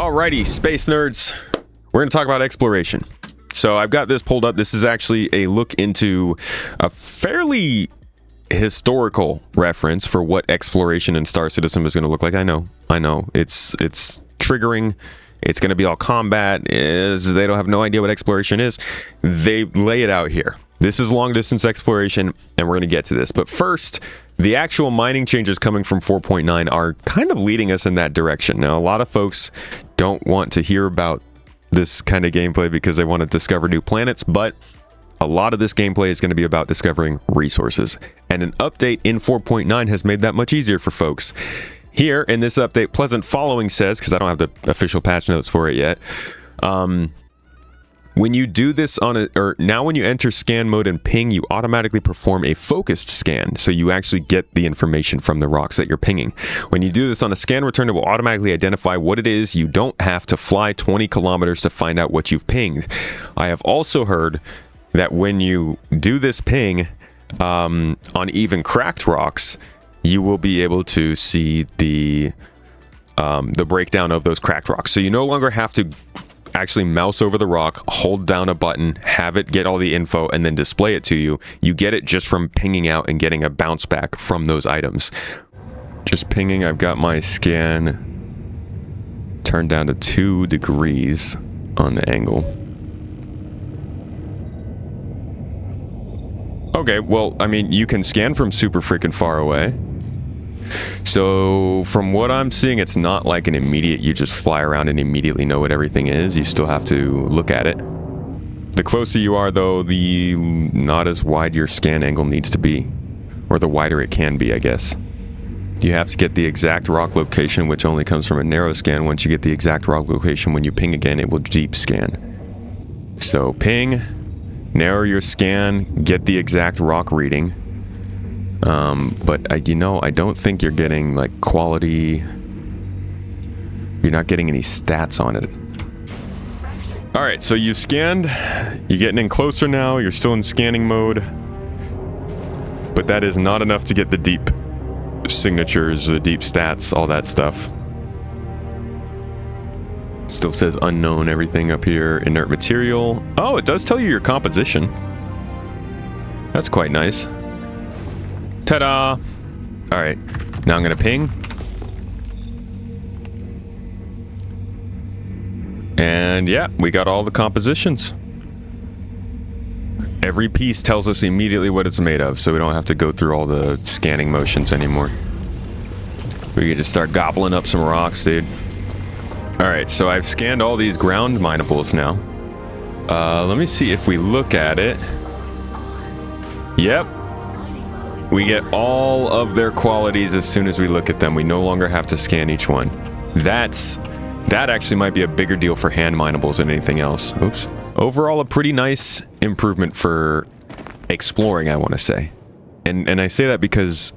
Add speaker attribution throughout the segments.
Speaker 1: Alrighty, space nerds. We're going to talk about exploration. So I've got this pulled up. This is actually a look into a fairly historical reference for what exploration in Star Citizen is going to look like. I know. It's triggering. It's going to be all combat. They don't have no idea what exploration is. They lay it out here. This is long distance exploration, and we're going to get to this. But first, the actual mining changes coming from 4.9 are kind of leading us in that direction. Now, a lot of folks don't want to hear about this kind of gameplay because they want to discover new planets, but a lot of this gameplay is going to be about discovering resources. And an update in 4.9 has made that much easier for folks. Here in this update, Pleasant Following says, because I don't have the official patch notes for it yet, when you do this now when you enter scan mode and ping, you automatically perform a focused scan, so you actually get the information from the rocks that you're pinging. When you do this on a scan return, it will automatically identify what it is. You don't have to fly 20 kilometers to find out what you've pinged. I have also heard that when you do this ping on even cracked rocks, you will be able to see the breakdown of those cracked rocks. So you no longer have to actually mouse over the rock, hold down a button, have it get all the info, and then display it to you. You get it just from pinging out and getting a bounce back from those items. Just pinging, I've got my scan turned down to 2 degrees on the angle. Okay, well, I mean, you can scan from super freaking far away. So from what I'm seeing, it's not like an immediate, you just fly around and immediately know what everything is. You still have to look at it. The closer you are, though, the not as wide your scan angle needs to be. Or the wider it can be, I guess. You have to get the exact rock location, which only comes from a narrow scan. Once you get the exact rock location, when you ping again, it will deep scan. So ping, narrow your scan, get the exact rock reading. But I don't think you're getting like quality. You're not getting any stats on it. All right, so you've scanned. You're getting in closer now. You're still in scanning mode, but that is not enough to get the deep signatures, the deep stats, all that stuff. Still says unknown everything up here. Inert material. Oh, it does tell you your composition. That's quite nice. Ta-da! Alright, now I'm gonna ping. And yeah, we got all the compositions. Every piece tells us immediately what it's made of, so we don't have to go through all the scanning motions anymore. We can just start gobbling up some rocks, dude. Alright, so I've scanned all these ground minables now. Let me see if we look at it. Yep. We get all of their qualities as soon as we look at them. We no longer have to scan each one. That actually might be a bigger deal for hand minables than anything else. Oops. Overall, a pretty nice improvement for exploring, I want to say. And I say that because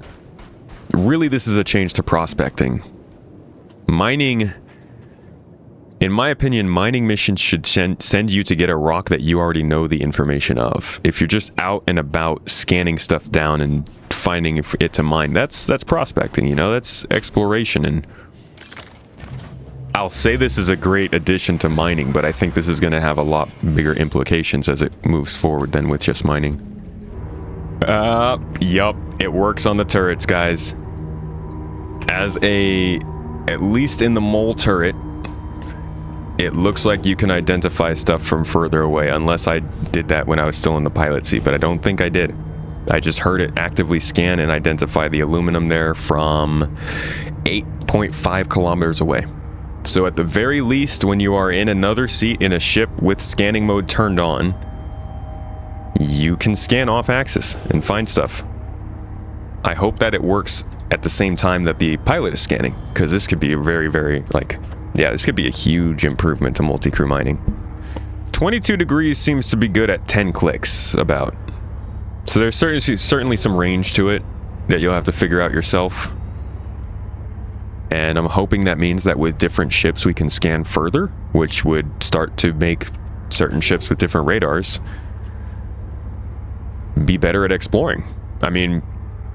Speaker 1: really this is a change to prospecting. Mining, in my opinion, mining missions should send you to get a rock that you already know the information of. If you're just out and about scanning stuff down and finding it to mine, that's prospecting, that's exploration. And I'll say this is a great addition to mining, but I think this is going to have a lot bigger implications as it moves forward than with just mining. Yup, it works on the turrets, guys. At least in the mole turret, it looks like you can identify stuff from further away, unless I did that when I was still in the pilot seat, but I don't think I did. I just heard it actively scan and identify the aluminum there from 8.5 kilometers away. So at the very least, when you are in another seat in a ship with scanning mode turned on, you can scan off axis and find stuff. I hope that it works at the same time that the pilot is scanning, because this could be a very, very, this could be a huge improvement to multi-crew mining. 22 degrees seems to be good at 10 clicks, about. So there's certainly some range to it that you'll have to figure out yourself. And I'm hoping that means that with different ships we can scan further, which would start to make certain ships with different radars be better at exploring. I mean,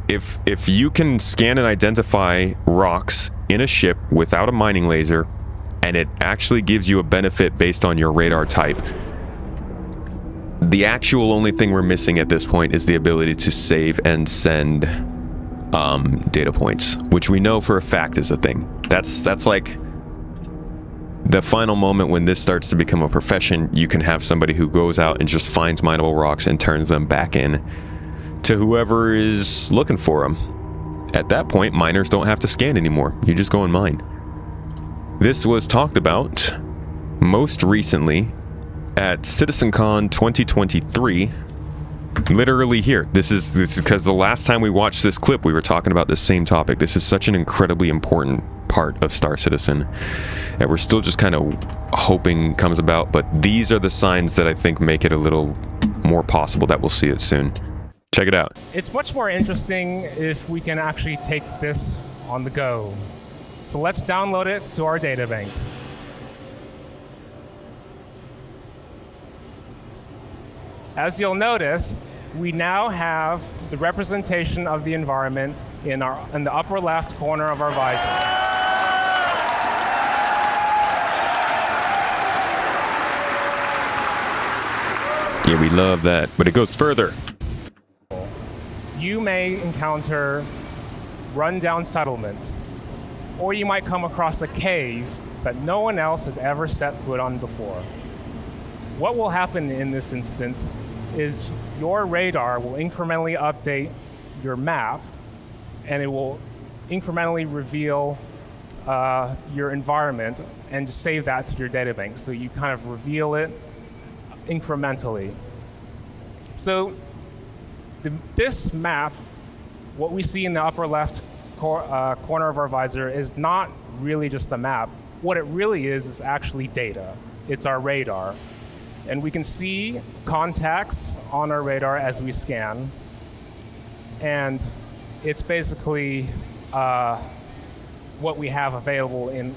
Speaker 1: if you can scan and identify rocks in a ship without a mining laser and it actually gives you a benefit based on your radar type. The actual only thing we're missing at this point is the ability to save and send data points, which we know for a fact is a thing. That's like the final moment when this starts to become a profession. You can have somebody who goes out and just finds mineable rocks and turns them back in to whoever is looking for them. At that point, miners don't have to scan anymore. You just go and mine. This was talked about most recently at CitizenCon 2023. Literally here. This is because the last time we watched this clip, we were talking about the same topic. This is such an incredibly important part of Star Citizen, and we're still just kind of hoping comes about, but these are the signs that I think make it a little more possible that we'll see it soon. Check it out.
Speaker 2: It's much more interesting if we can actually take this on the go. So let's download it to our data bank. As you'll notice, we now have the representation of the environment in the upper left corner of our visor.
Speaker 1: Yeah, we love that, but it goes further.
Speaker 2: You may encounter run-down settlements, or you might come across a cave that no one else has ever set foot on before. What will happen in this instance is your radar will incrementally update your map, and it will incrementally reveal your environment and just save that to your data bank. So you kind of reveal it incrementally. So this map, what we see in the upper left corner of our visor, is not really just a map. What it really is actually data. It's our radar. And we can see contacts on our radar as we scan. And it's basically what we have available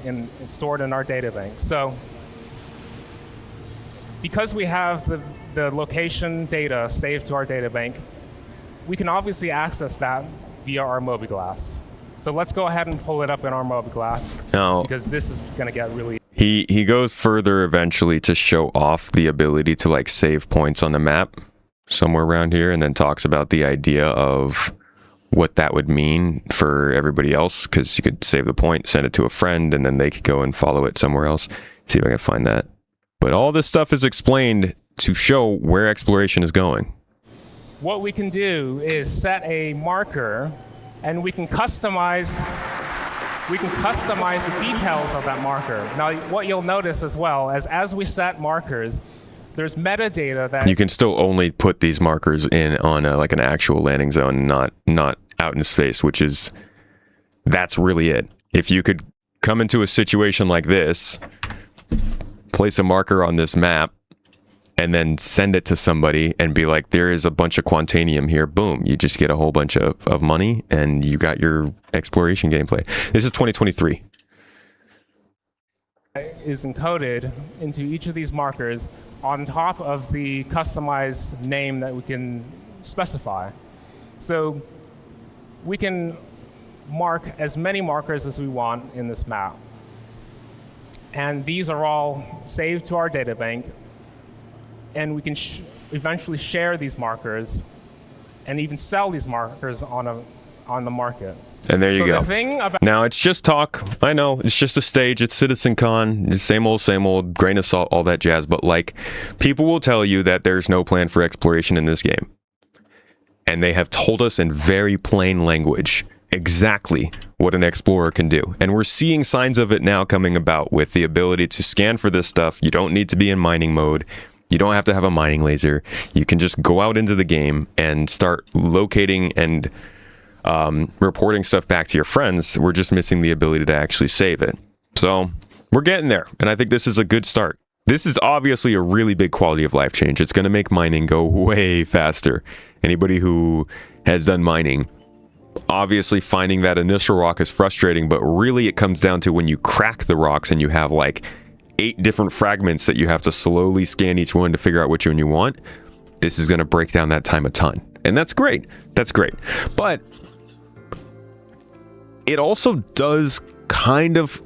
Speaker 2: stored in our data bank. So because we have the location data saved to our data bank, we can obviously access that via our mobiGlas. So let's go ahead and pull it up in our mobiGlas, because this is going to get really...
Speaker 1: He goes further eventually to show off the ability to like save points on the map somewhere around here, and then talks about the idea of what that would mean for everybody else, because you could save the point, send it to a friend, and then they could go and follow it somewhere else. See if I can find that. But all this stuff is explained to show where exploration is going.
Speaker 2: What we can do is set a marker, and we can customize the details of that marker. Now, what you'll notice as well is as we set markers, there's metadata that...
Speaker 1: You can still only put these markers in on like an actual landing zone, not out in space, that's really it. If you could come into a situation like this, place a marker on this map, and then send it to somebody and be like, there is a bunch of Quantanium here. Boom. You just get a whole bunch of money, and you got your exploration gameplay. This is 2023.
Speaker 2: Is encoded into each of these markers on top of the customized name that we can specify. So we can mark as many markers as we want in this map. And these are all saved to our data bank. And we can eventually share these markers and even sell these markers on the market.
Speaker 1: And there you go.
Speaker 2: The thing about
Speaker 1: now, it's just talk. I know, it's just a stage. It's CitizenCon. It's same old, grain of salt, all that jazz. But like, people will tell you that there's no plan for exploration in this game. And they have told us in very plain language exactly what an explorer can do. And we're seeing signs of it now coming about with the ability to scan for this stuff. You don't need to be in mining mode. You don't have to have a mining laser. You can just go out into the game and start locating and reporting stuff back to your friends. We're just missing the ability to actually save it. So we're getting there, and I think this is a good start. This is obviously a really big quality of life change. It's going to make mining go way faster. Anybody who has done mining, obviously finding that initial rock is frustrating, but really it comes down to when you crack the rocks and you have like 8 different fragments that you have to slowly scan each one to figure out which one you want. This is going to break down that time a ton. And that's great. That's great. But it also does kind of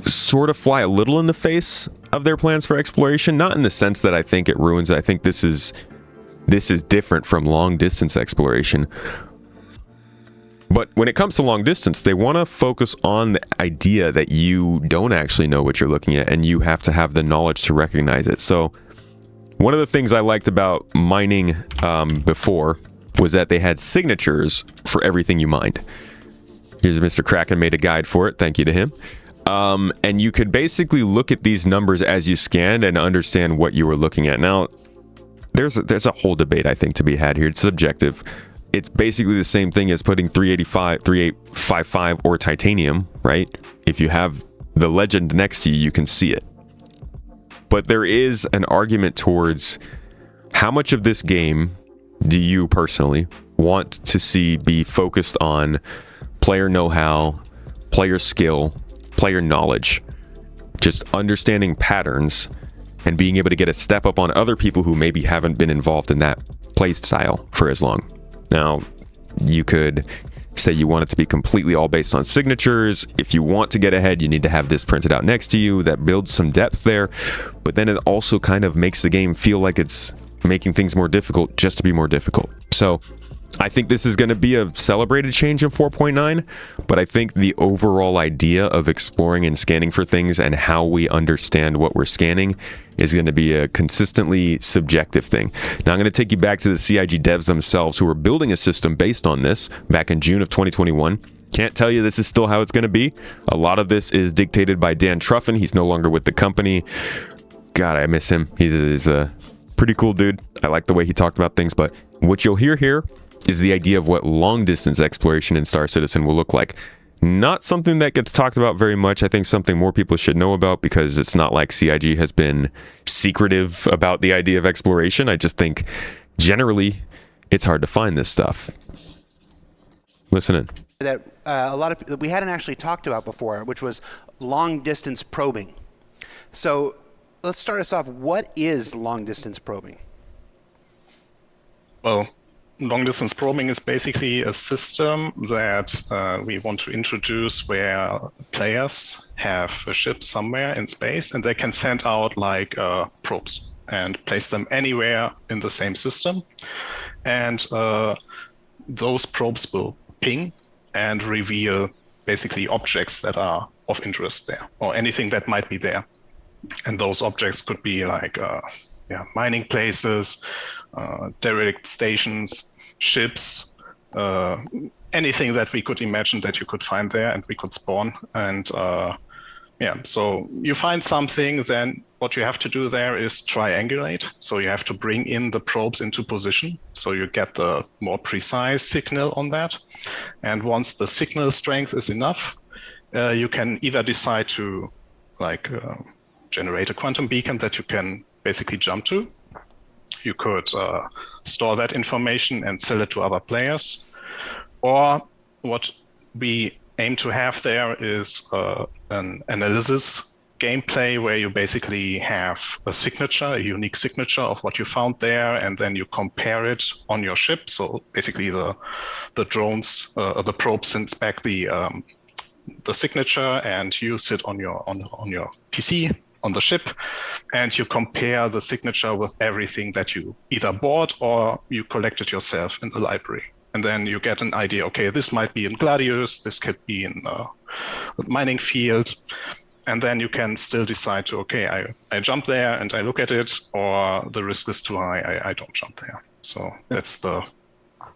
Speaker 1: sort of fly a little in the face of their plans for exploration, not in the sense that I think it ruins it. I think this is different from long distance exploration. But when it comes to long distance, they want to focus on the idea that you don't actually know what you're looking at, and you have to have the knowledge to recognize it. So one of the things I liked about mining before was that they had signatures for everything you mined. Here's Mr. Kraken made a guide for it. Thank you to him. And you could basically look at these numbers as you scanned and understand what you were looking at. Now, there's a whole debate, I think, to be had here. It's subjective. It's basically the same thing as putting 3855 or titanium, right? If you have the legend next to you, you can see it. But there is an argument towards how much of this game do you personally want to see be focused on player know-how, player skill, player knowledge, just understanding patterns and being able to get a step up on other people who maybe haven't been involved in that play style for as long. Now, you could say you want it to be completely all based on signatures. If you want to get ahead, you need to have this printed out next to you. That builds some depth there, but then it also kind of makes the game feel like it's making things more difficult just to be more difficult. So I think this is going to be a celebrated change in 4.9, but I think the overall idea of exploring and scanning for things and how we understand what we're scanning is going to be a consistently subjective thing. Now I'm going to take you back to the CIG devs themselves who were building a system based on this back in June of 2021. Can't tell you this is still how it's going to be. A lot of this is dictated by Dan Truffin. He's no longer with the company. God, I miss him. He's a pretty cool dude. I like the way he talked about things, but what you'll hear here is the idea of what long distance exploration in Star Citizen will look like. Not something that gets talked about very much. I think something more people should know about, because it's not like CIG has been secretive about the idea of exploration. I just think generally it's hard to find this stuff. Listen in.
Speaker 3: That a lot of we hadn't actually talked about before, which was long distance probing. So let's start us off. What is long distance probing?
Speaker 4: Well, long-distance probing is basically a system that we want to introduce where players have a ship somewhere in space and they can send out like probes and place them anywhere in the same system. And those probes will ping and reveal basically objects that are of interest there, or anything that might be there. And those objects could be like mining places, derelict stations, ships, anything that we could imagine that you could find there and we could spawn. And so you find something, then what you have to do there is triangulate. So you have to bring in the probes into position so you get the more precise signal on that. And once the signal strength is enough, you can either decide to generate a quantum beacon that you can basically jump to. You could store that information and sell it to other players. Or what we aim to have there is an analysis gameplay where you basically have a signature, a unique signature of what you found there, and then you compare it on your ship. So basically the drones, the probe sends back the signature and use it on your PC, on the ship, and you compare the signature with everything that you either bought or you collected yourself in the library. And then you get an idea, okay, this might be in Gladius, this could be in a mining field. And then you can still decide to, okay, I jump there and I look at it, or the risk is too high, I don't jump there. So that's the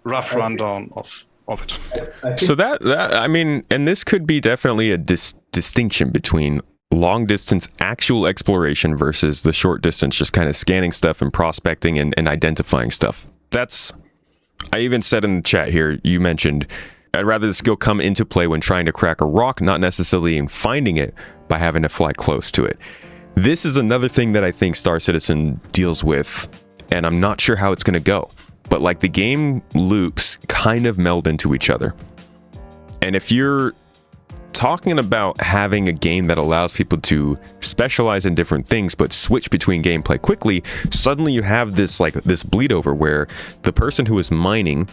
Speaker 4: rough rundown of it.
Speaker 1: So that I mean, and this could be definitely a distinction between long distance actual exploration versus the short distance just kind of scanning stuff and prospecting and identifying stuff. That's, I even said in the chat here, you mentioned, I'd rather the skill come into play when trying to crack a rock, not necessarily in finding it by having to fly close to it. This is another thing that I think Star Citizen deals with, and I'm not sure how it's going to go. But like the game loops kind of meld into each other. And if you're talking about having a game that allows people to specialize in different things but switch between gameplay quickly, suddenly you have this bleed over where the person who is mining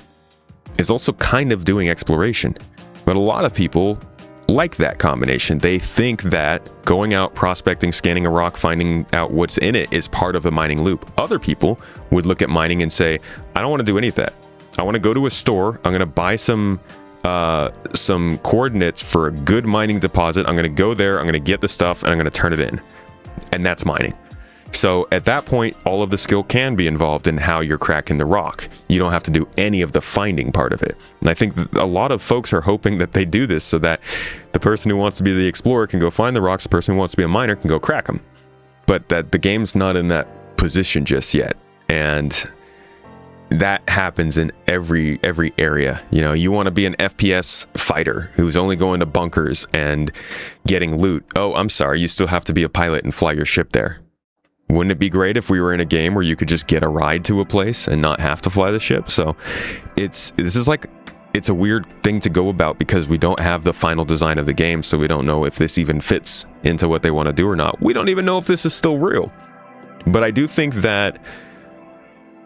Speaker 1: is also kind of doing exploration. But a lot of people like that combination. They think that going out, prospecting, scanning a rock, finding out what's in it is part of the mining loop. Other people would look at mining and say, I don't want to do any of that. I want to go to a store. I'm going to buy some coordinates for a good mining deposit. I'm going to go there. I'm going to get the stuff and I'm going to turn it in. And that's mining. So at that point, all of the skill can be involved in how you're cracking the rock. You don't have to do any of the finding part of it. And I think a lot of folks are hoping that they do this so that the person who wants to be the explorer can go find the rocks, the person who wants to be a miner can go crack them. But that the game's not in that position just yet. And that happens in every area. You know, you want to be an FPS fighter who's only going to bunkers and getting loot. Oh, I'm sorry, you still have to be a pilot and fly your ship there. Wouldn't it be great if we were in a game where you could just get a ride to a place and not have to fly the ship? So it's a weird thing to go about because we don't have the final design of the game, so we don't know if this even fits into what they want to do or not. We don't even know if this is still real. But I do think that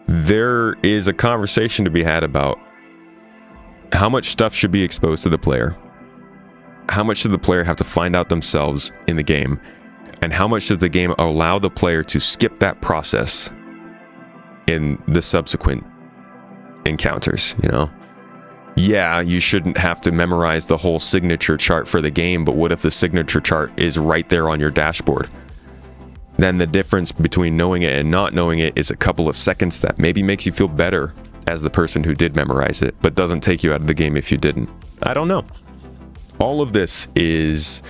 Speaker 1: there is a conversation to be had about how much stuff should be exposed to the player. How much should the player have to find out themselves in the game? And how much does the game allow the player to skip that process in the subsequent encounters, you know? Yeah, you shouldn't have to memorize the whole signature chart for the game, but what if the signature chart is right there on your dashboard? Then the difference between knowing it and not knowing it is a couple of seconds that maybe makes you feel better as the person who did memorize it, but doesn't take you out of the game if you didn't. I don't know. All of this is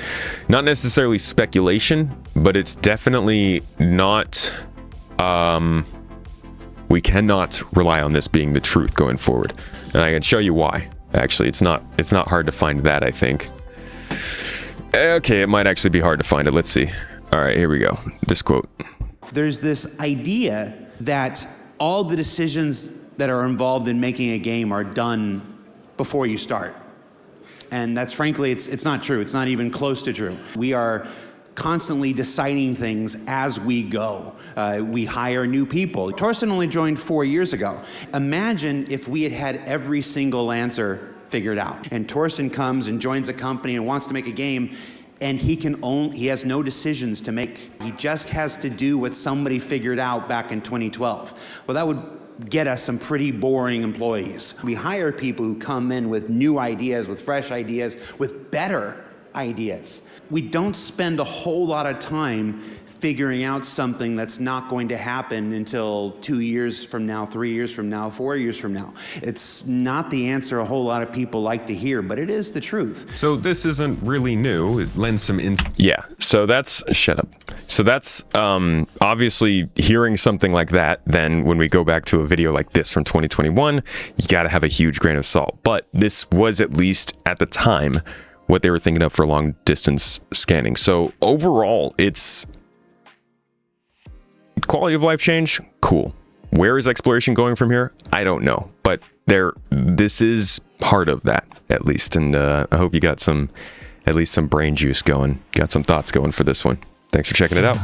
Speaker 1: not necessarily speculation, but it's definitely not, we cannot rely on this being the truth going forward. And I can show you why. Actually, it's not hard to find that, I think. Okay, it might actually be hard to find it. Let's see. All right, here we go. This quote.
Speaker 3: There's this idea that all the decisions that are involved in making a game are done before you start. And that's frankly, it's not true. It's not even close to true. We are constantly deciding things as we go. We hire new people. Torsten only joined 4 years ago. Imagine if we had every single answer figured out. And Torsten comes and joins a company and wants to make a game, and he has no decisions to make. He just has to do what somebody figured out back in 2012. Well, that would get us some pretty boring employees. We hire people who come in with new ideas, with fresh ideas, with better ideas. We don't spend a whole lot of time figuring out something that's not going to happen until 2 years from now, 3 years from now, 4 years from now. It's not the answer a whole lot of people like to hear, but it is the truth.
Speaker 1: So this isn't really new. It lends some yeah. So that's shut up. So that's obviously hearing something like that. Then when we go back to a video like this from 2021, you got to have a huge grain of salt. But this was at least at the time what they were thinking of for long distance scanning. So overall, it's quality of life change, cool. Where is exploration going from here? I don't know, but this is part of that at least. And I hope you got at least some brain juice going, got some thoughts going for this one. Thanks for checking it out.